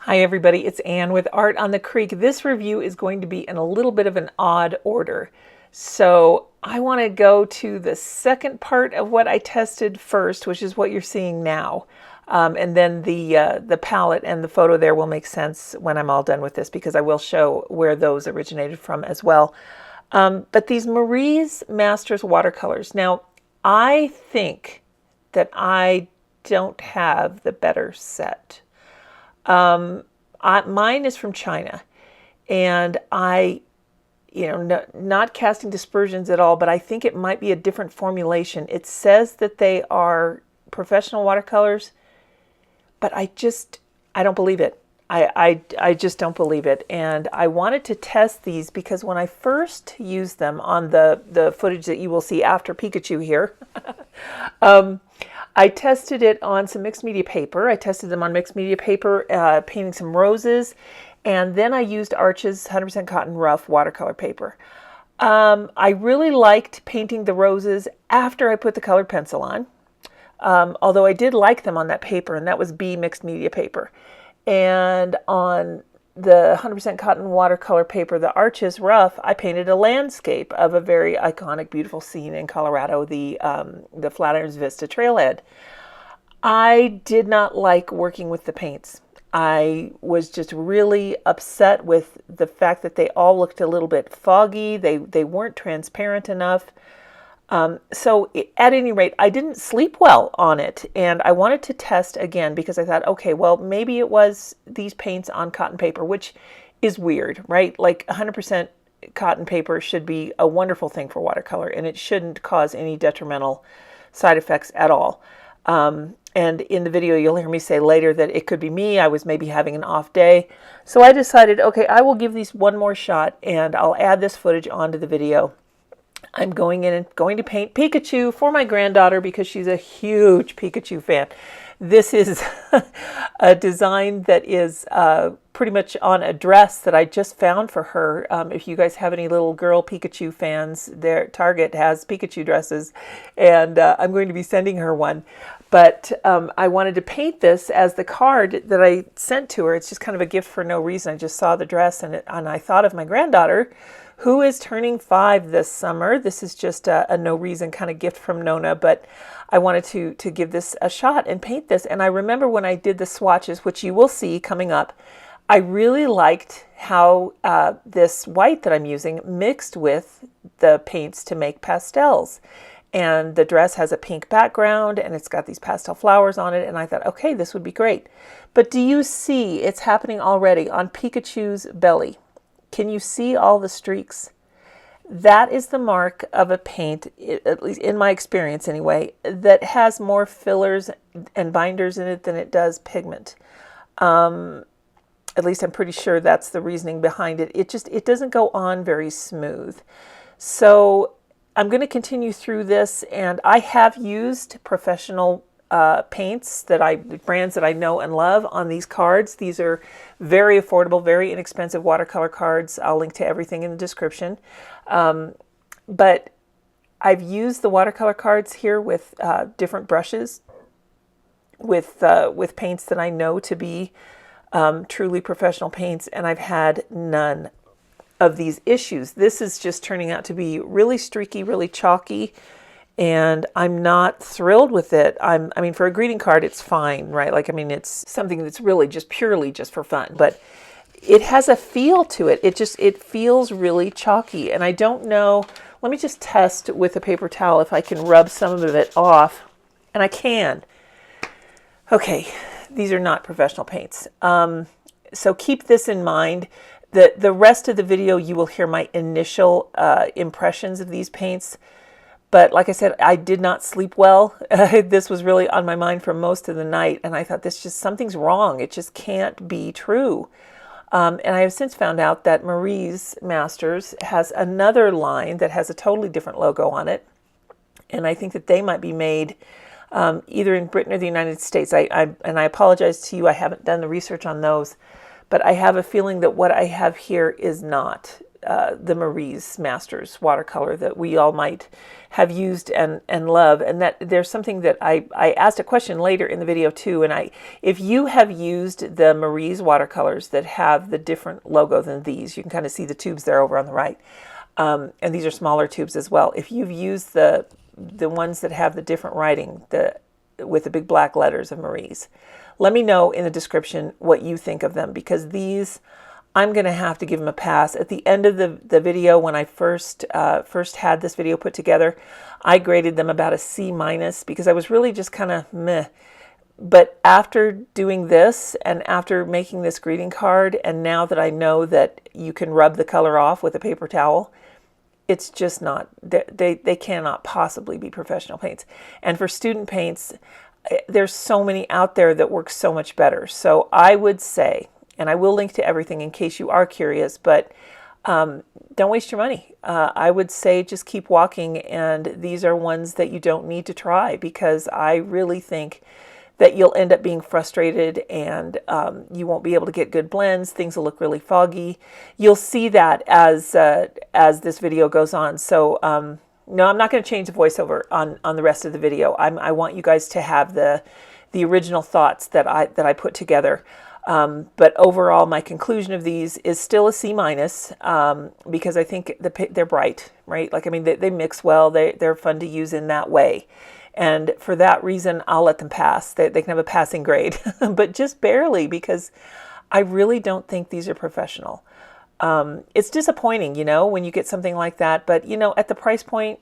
Hi everybody, it's Anne with Art on the Creek. This review is going to be in a little bit of an odd order. So I want to go to the second part of what I tested first, which is what you're seeing now. And then the palette and the photo there will make sense when I'm all done with this, because I will show where those originated from as well. But these Marie's Masters watercolors. Now, I think that I don't have the better set. Mine is from China, and not casting dispersions at all, but I think it might be a different formulation. It says that they are professional watercolors, but I don't believe it. I just don't believe it. And I wanted to test these because when I first used them on the footage that you will see after Pikachu here, I tested it on some mixed media paper. I tested them on mixed media paper, painting some roses, and then I used Arches 100% cotton rough watercolor paper. I really liked painting the roses after I put the colored pencil on, although I did like them on that paper, and that was B mixed media paper. And on the 100% cotton watercolor paper, the Arches rough, I painted a landscape of a very iconic, beautiful scene in Colorado, the Flatirons Vista trailhead. I did not like working with the paints. I was just really upset with the fact that they all looked a little bit foggy. They weren't transparent enough. So at any rate, I didn't sleep well on it, and I wanted to test again because I thought, okay, well, maybe it was these paints on cotton paper, which is weird, right? Like 100% cotton paper should be a wonderful thing for watercolor, and it shouldn't cause any detrimental side effects at all. And in the video, you'll hear me say later that it could be me. I was maybe having an off day. So I decided, okay, I will give these one more shot, and I'll add this footage onto the video. I'm going in and going to paint Pikachu for my granddaughter because she's a huge Pikachu fan. This is a design that is pretty much on a dress that I just found for her. If you guys have any little girl Pikachu fans, their Target has Pikachu dresses, and I'm going to be sending her one. But I wanted to paint this as the card that I sent to her. It's just kind of a gift for no reason. I just saw the dress, and I thought of my granddaughter, who is turning 5 this summer. This is just a no reason kind of gift from Nona, but I wanted to give this a shot and paint this. And I remember when I did the swatches, which you will see coming up, I really liked how this white that I'm using mixed with the paints to make pastels. And the dress has a pink background, and it's got these pastel flowers on it, and I thought, okay, this would be great. But do you see it's happening already on Pikachu's belly? Can you see all the streaks? That is the mark of a paint, at least in my experience anyway, that has more fillers and binders in it than it does pigment. At least I'm pretty sure that's the reasoning behind it. It doesn't go on very smooth. So I'm going to continue through this, and I have used professional paints brands that I know and love on these cards. These are very affordable, very inexpensive watercolor cards. I'll link to everything in the description. But I've used the watercolor cards here with different brushes, with paints that I know to be truly professional paints, and I've had none of these issues. This is just turning out to be really streaky, really chalky, and I'm not thrilled with it. I mean, for a greeting card, it's fine, right? Like, I mean, it's something that's really just purely just for fun, but it has a feel to it. It feels really chalky, and I don't know. Let me just test with a paper towel if I can rub some of it off, and I can. Okay, these are not professional paints. So keep this in mind. The rest of the video, you will hear my initial impressions of these paints. But like I said, I did not sleep well. This was really on my mind for most of the night, and I thought something's wrong. It just can't be true. And I have since found out that Marie's Masters has another line that has a totally different logo on it, and I think that they might be made either in Britain or the United States. And I apologize to you, I haven't done the research on those, but I have a feeling that what I have here is not the Marie's Masters watercolor that we all might have used and love. And that there's something that I asked a question later in the video too. And if you have used the Marie's watercolors that have the different logo than these, you can kind of see the tubes there over on the right. And these are smaller tubes as well. If you've used the ones that have the different writing, with the big black letters of Marie's, let me know in the description what you think of them, because these, I'm going to have to give them a pass. At the end of the video, when I first had this video put together, I graded them about a C- because I was really just kind of meh. But after doing this and after making this greeting card, and now that I know that you can rub the color off with a paper towel, it's just not, they cannot possibly be professional paints. And for student paints, there's so many out there that work so much better. So I would say, and I will link to everything in case you are curious, but don't waste your money. I would say just keep walking, and these are ones that you don't need to try, because I really think that you'll end up being frustrated, and you won't be able to get good blends. Things will look really foggy. You'll see that as this video goes on. So no, I'm not going to change the voiceover on the rest of the video. I want you guys to have the original thoughts that I put together. But overall, my conclusion of these is still a C-, because I think they're bright, right? Like, I mean, they mix well. They're fun to use in that way. And for that reason, I'll let them pass. They can have a passing grade, but just barely, because I really don't think these are professional. It's disappointing, when you get something like that. But, at the price point,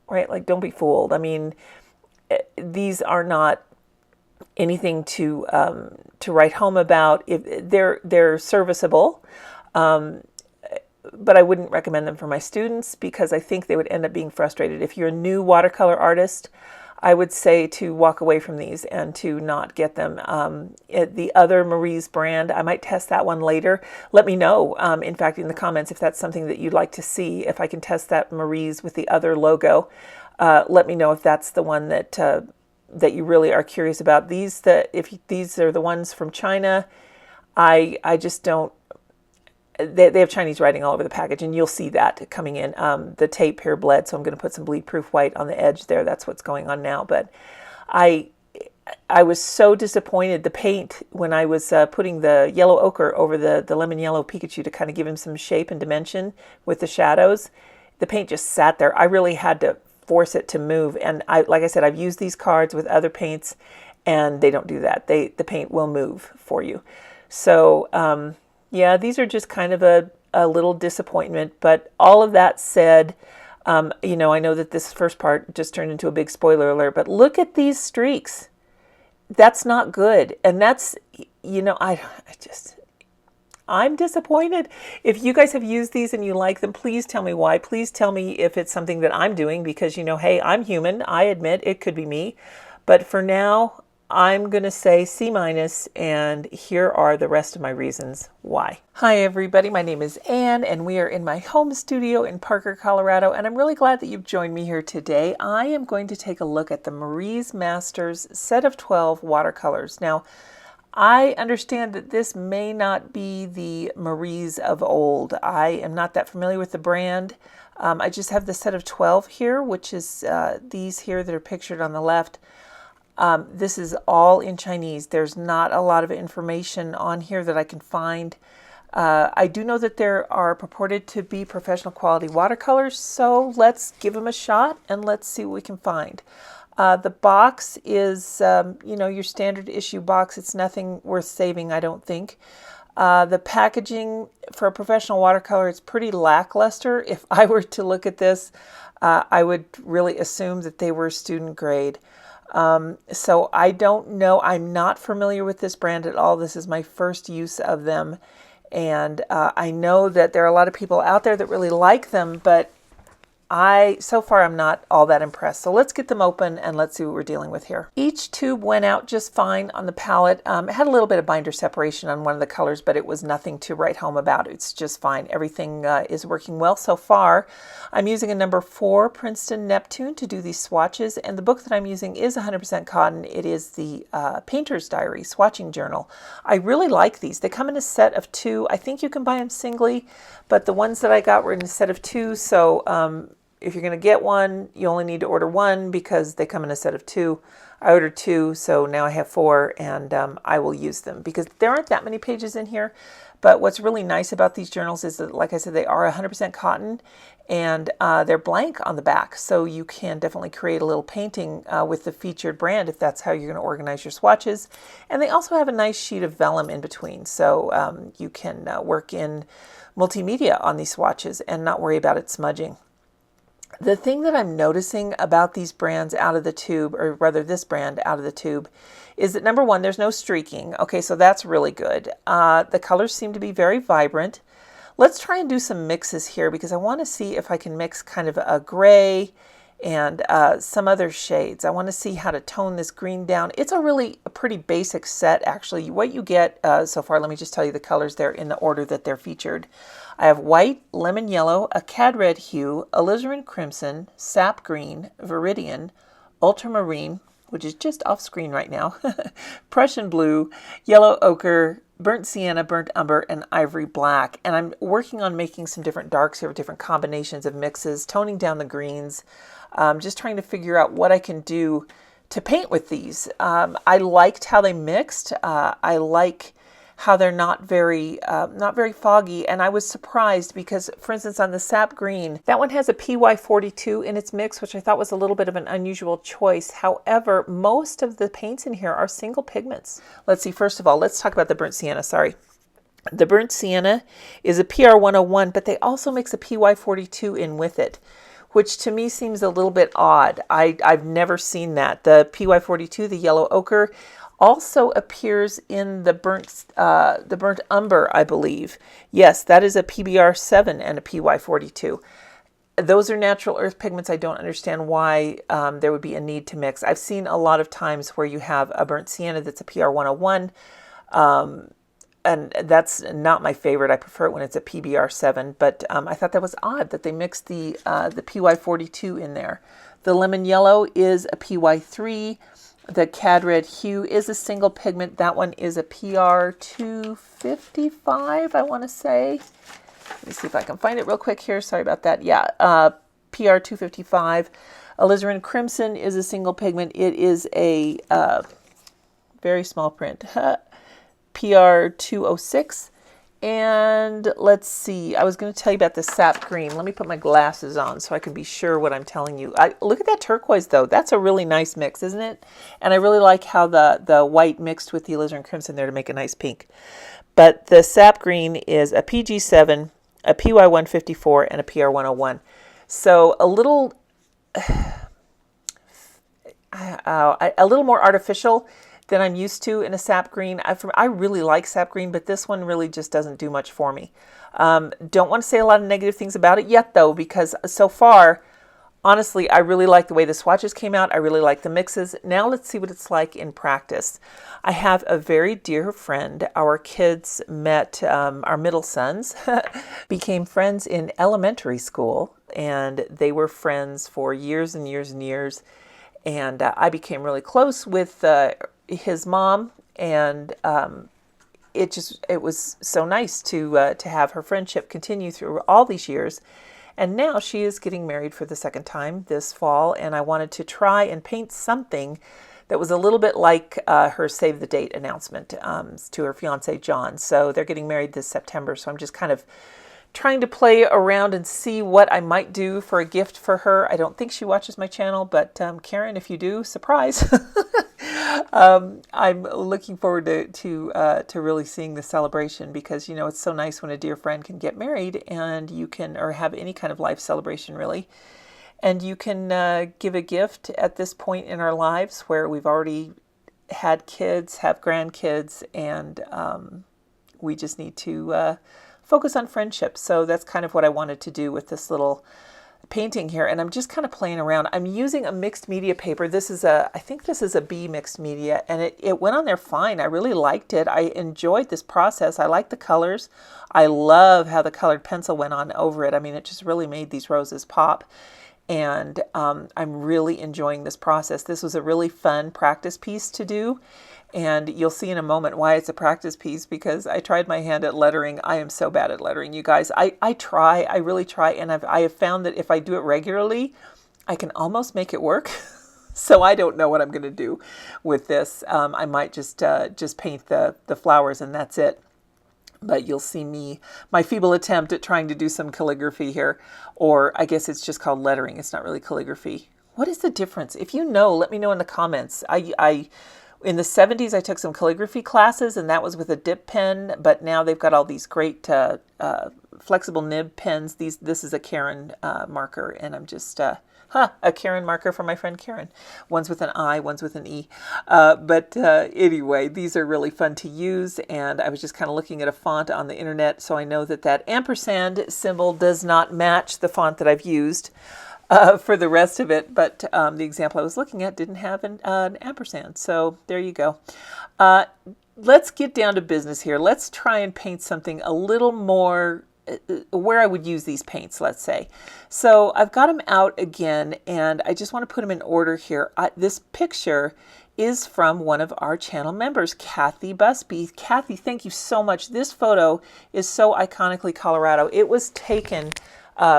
right, like, don't be fooled. I mean, these are not anything to write home about. If they're serviceable, but I wouldn't recommend them for my students, because I think they would end up being frustrated. If you're a new watercolor artist, I would say to walk away from these and to not get them. The other Marie's brand, I might test that one later. Let me know, in fact, in the comments, if that's something that you'd like to see, if I can test that Marie's with the other logo. Let me know if that's the one that you really are curious about. If these are the ones from China, I just don't. They have Chinese writing all over the package, and you'll see that coming in. The tape here bled, so I'm going to put some bleed-proof white on the edge there. That's what's going on now. But I was so disappointed. The paint, when I was putting the yellow ochre over the lemon yellow Pikachu to kind of give him some shape and dimension with the shadows, the paint just sat there. I really had to force it to move. And like I said, I've used these cards with other paints, and they don't do that. The paint will move for you. So, yeah, these are just kind of a little disappointment. But all of that said, I know that this first part just turned into a big spoiler alert, but look at these streaks. That's not good. And that's, I'm disappointed. If you guys have used these and you like them, please tell me why. Please tell me if it's something that I'm doing, because, hey, I'm human. I admit it could be me. But for now, I'm going to say C-, and here are the rest of my reasons why. Hi, everybody. My name is Anne, and we are in my home studio in Parker, Colorado, and I'm really glad that you've joined me here today. I am going to take a look at the Marie's Masters set of 12 watercolors. Now, I understand that this may not be the Marie's of old. I am not that familiar with the brand. I just have the set of 12 here, which is these here that are pictured on the left. This is all in Chinese. There's not a lot of information on here that I can find. I do know that there are purported to be professional quality watercolors, so let's give them a shot and let's see what we can find. The box is, your standard issue box. It's nothing worth saving, I don't think. The packaging for a professional watercolor is pretty lackluster. If I were to look at this, I would really assume that they were student grade. So I don't know. I'm not familiar with this brand at all. This is my first use of them. And I know that there are a lot of people out there that really like them, but So far I'm not all that impressed. So let's get them open and let's see what we're dealing with here. Each tube went out just fine on the palette. It had a little bit of binder separation on one of the colors, but it was nothing to write home about. It's just fine. Everything is working well so far. I'm using a number 4 Princeton Neptune to do these swatches, and the book that I'm using is 100% cotton. It is the Painter's Diary Swatching Journal. I really like these. They come in a set of 2. I think you can buy them singly, but the ones that I got were in a set of 2, so if you're going to get one, you only need to order 1 because they come in a set of 2. I ordered 2, so now I have 4, and I will use them because there aren't that many pages in here. But what's really nice about these journals is that, like I said, they are 100% cotton, and they're blank on the back, so you can definitely create a little painting with the featured brand if that's how you're going to organize your swatches. And they also have a nice sheet of vellum in between, so you can work in multimedia on these swatches and not worry about it smudging. The thing that I'm noticing about these brands out of the tube, or rather this brand out of the tube, is that number 1, there's no streaking. Okay, so that's really good. The colors seem to be very vibrant. Let's try and do some mixes here because I want to see if I can mix kind of a gray and some other shades. I want to see how to tone this green down. It's a pretty basic set, actually. What you get so far, let me just tell you the colors there in the order that they're featured. I have white, lemon yellow, a cad red hue, alizarin crimson, sap green, viridian, ultramarine, which is just off screen right now, Prussian blue, yellow ochre, burnt sienna, burnt umber, and ivory black. And I'm working on making some different darks here with different combinations of mixes, toning down the greens, just trying to figure out what I can do to paint with these. I liked how they mixed. I like how they're not very foggy, and I was surprised because, for instance, on the sap green, that one has a PY42 in its mix, which I thought was a little bit of an unusual choice. However, most of the paints in here are single pigments. Let's see, first of all, let's talk about the burnt sienna, sorry. The burnt sienna is a PR101, but they also mix a PY42 in with it, which to me seems a little bit odd. I've never seen that. The PY42, the yellow ochre, also appears in the burnt umber, I believe. Yes, that is a PBR7 and a PY42. Those are natural earth pigments. I don't understand why there would be a need to mix. I've seen a lot of times where you have a burnt sienna that's a PR101, and that's not my favorite. I prefer it when it's a PBR7, but I thought that was odd that they mixed the PY42 in there. The lemon yellow is a PY3. The cad red hue is a single pigment. That one is a PR255, I want to say. Let me see if I can find it real quick here. Sorry about that. Yeah, PR255. Alizarin crimson is a single pigment. It is a very small print. PR206. And let's see, I was going to tell you about the sap green. Let me put my glasses on so I can be sure what I'm telling you. Look at that turquoise, though. That's a really nice mix, isn't it? And I really like how the white mixed with the alizarin crimson there to make a nice pink. But the sap green is a PG7, a PY154, and a PR101. So a little more artificial than I'm used to in a sap green. I really like sap green, but this one really just doesn't do much for me. Don't want to say a lot of negative things about it yet, though, because so far, honestly, I really like the way the swatches came out. I really like the mixes. Now let's see what it's like in practice. I have a very dear friend. Our kids met, our middle sons became friends in elementary school, and they were friends for years and years and years. And I became really close with his mom, and it was so nice to have her friendship continue through all these years. And now she is getting married for the second time this fall, and I wanted to try and paint something that was a little bit like her save the date announcement to her fiance John. So they're getting married this September, so I'm just kind of trying to play around and see what I might do for a gift for her. I don't think she watches my channel, but Karen, if you do, surprise. I'm looking forward to really seeing the celebration because, you know, it's so nice when a dear friend can get married and you can, or have any kind of life celebration really, and you can give a gift at this point in our lives where we've already had kids, have grandkids, and we just need to focus on friendship. So that's kind of what I wanted to do with this little painting here, and I'm just kind of playing around. I'm using a mixed media paper. This is a, I think this is a B mixed media, and it went on there fine. I really liked it. I enjoyed this process. I like the colors. I love how the colored pencil went on over it. I mean, it just really made these roses pop. And I'm really enjoying this process. This was a really fun practice piece to do. And you'll see in a moment why it's a practice piece, because I tried my hand at lettering. I am so bad at lettering, you guys. I really try. And I have found that if I do it regularly, I can almost make it work. So I don't know what I'm going to do with this. I might just paint the flowers and that's it. But you'll see my feeble attempt at trying to do some calligraphy here. Or I guess it's just called lettering. It's not really calligraphy. What is the difference? If you know, let me know in the comments. In the 70s, I took some calligraphy classes, and that was with a dip pen. But now they've got all these great flexible nib pens. This is a Karen marker, and I'm just... a Karen marker for my friend Karen. One's with an I, one's with an E. But anyway, these are really fun to use. And I was just kind of looking at a font on the internet. So I know that ampersand symbol does not match the font that I've used for the rest of it. But the example I was looking at didn't have an ampersand. So there you go. Let's get down to business here. Let's try and paint something a little more where I would use these paints, let's say. So I've got them out again, and I just want to put them in order here. This picture is from one of our channel members, Kathy Busby. Kathy, thank you so much. This photo is so iconically Colorado. It was taken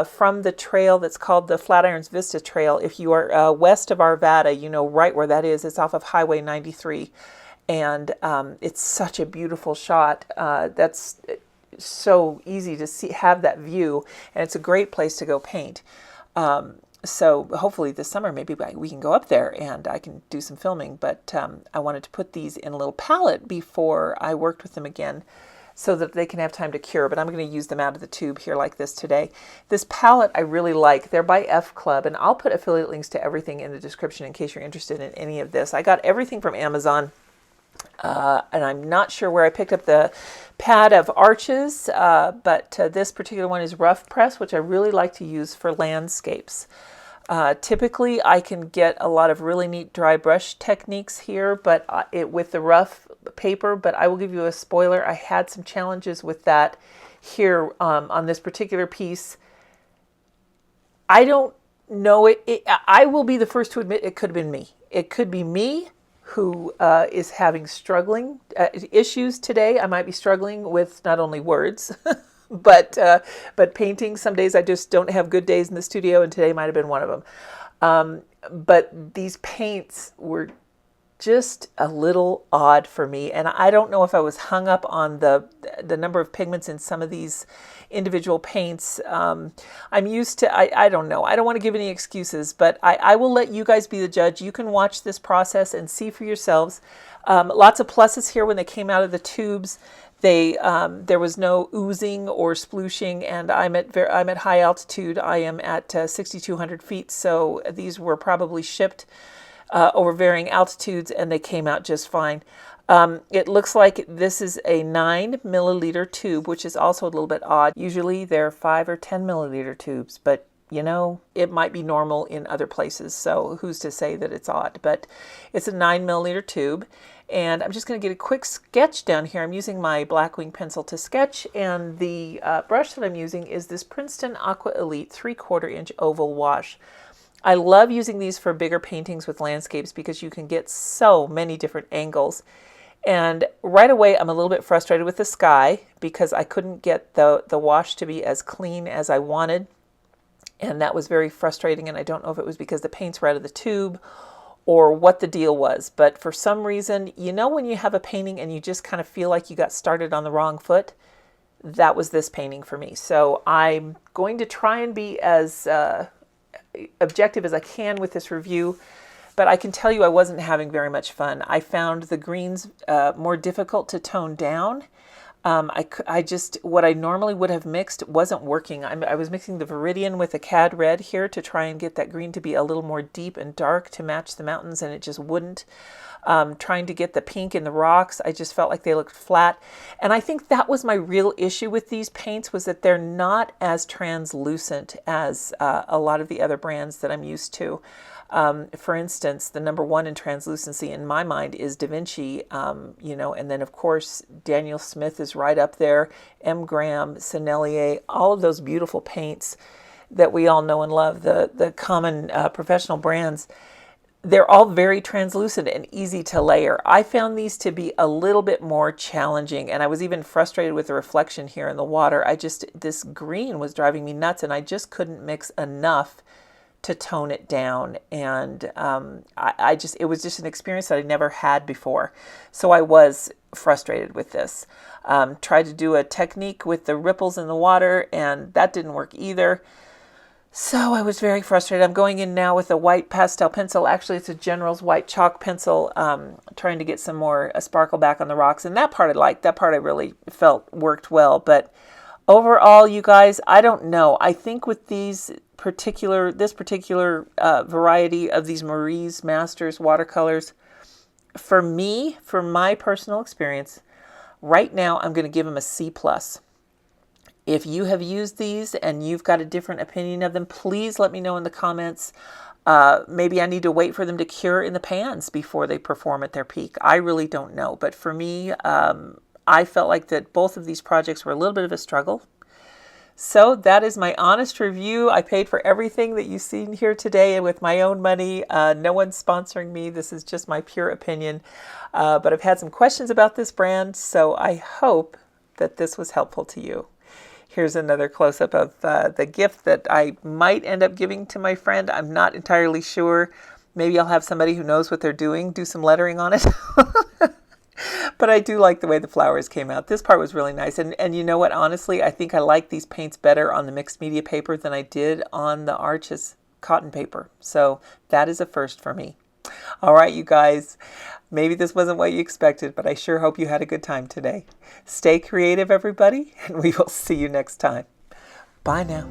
from the trail that's called the Flatirons Vista Trail. If you are west of Arvada, you know right where that is. It's off of Highway 93. And it's such a beautiful shot. That's so easy to see, have that view, and it's a great place to go paint. So hopefully this summer maybe we can go up there and I can do some filming, but I wanted to put these in a little palette before I worked with them again so that they can have time to cure, but I'm going to use them out of the tube here like this today. This palette I really like. They're by F Club, and I'll put affiliate links to everything in the description in case you're interested in any of this. I got everything from Amazon. And I'm not sure where I picked up the pad of arches, but this particular one is rough press, which I really like to use for landscapes. Typically, I can get a lot of really neat dry brush techniques here, but with the rough paper. But I will give you a spoiler. I had some challenges with that here on this particular piece. I don't know it. I will be the first to admit it could have been me. It could be me who is having struggling issues today. I might be struggling with not only words, but painting. Some days I just don't have good days in the studio, and today might have been one of them. But these paints were just a little odd for me, and I don't know if I was hung up on the number of pigments in some of these individual paints. I'm used to, I don't know. I don't want to give any excuses, but I will let you guys be the judge. You can watch this process and see for yourselves. Lots of pluses here when they came out of the tubes. There was no oozing or splooshing, and I'm at high altitude. I am at 6,200 feet, so these were probably shipped over varying altitudes, and they came out just fine. It looks like this is a 9 milliliter tube, which is also a little bit odd. Usually they're 5 or 10 milliliter tubes, but you know, it might be normal in other places, so who's to say that it's odd? But it's a 9 milliliter tube, and I'm just going to get a quick sketch down here. I'm using my Blackwing pencil to sketch, and the brush that I'm using is this Princeton Aqua Elite 3/4 inch oval wash. I love using these for bigger paintings with landscapes because you can get so many different angles. And right away, I'm a little bit frustrated with the sky because I couldn't get the wash to be as clean as I wanted. And that was very frustrating. And I don't know if it was because the paints were out of the tube or what the deal was. But for some reason, you know, when you have a painting and you just kind of feel like you got started on the wrong foot, that was this painting for me. So I'm going to try and be as objective as I can with this review, but I can tell you I wasn't having very much fun. I found the greens more difficult to tone down. I just, what I normally would have mixed wasn't working. I was mixing the Viridian with the Cad Red here to try and get that green to be a little more deep and dark to match the mountains, and it just wouldn't. Trying to get the pink in the rocks, I just felt like they looked flat. And I think that was my real issue with these paints, was that they're not as translucent as a lot of the other brands that I'm used to. For instance, the number one in translucency in my mind is Da Vinci, you know, and then of course Daniel Smith is right up there, M. Graham, Sennelier, all of those beautiful paints that we all know and love, the common professional brands. They're all very translucent and easy to layer. I found these to be a little bit more challenging, and I was even frustrated with the reflection here in the water. This green was driving me nuts, and I just couldn't mix enough to tone it down. And it was just an experience that I never had before. So I was frustrated with this. Tried to do a technique with the ripples in the water, and that didn't work either. So I was very frustrated. I'm going in now with a white pastel pencil. Actually, it's a General's white chalk pencil, trying to get some more sparkle back on the rocks. And that part I liked. That part I really felt worked well. But overall, you guys, I don't know. I think with this particular variety of these Maurice Masters watercolors, for me, from my personal experience, right now I'm going to give them a C+. If you have used these and you've got a different opinion of them, please let me know in the comments. Maybe I need to wait for them to cure in the pans before they perform at their peak. I really don't know. But for me, I felt like that both of these projects were a little bit of a struggle. So that is my honest review. I paid for everything that you've seen here today with my own money. No one's sponsoring me. This is just my pure opinion. But I've had some questions about this brand, so I hope that this was helpful to you. Here's another close-up of the gift that I might end up giving to my friend. I'm not entirely sure. Maybe I'll have somebody who knows what they're doing do some lettering on it. But I do like the way the flowers came out. This part was really nice. And you know what? Honestly, I think I like these paints better on the mixed media paper than I did on the Arches cotton paper. So that is a first for me. All right, you guys. Maybe this wasn't what you expected, but I sure hope you had a good time today. Stay creative, everybody, and we will see you next time. Bye now.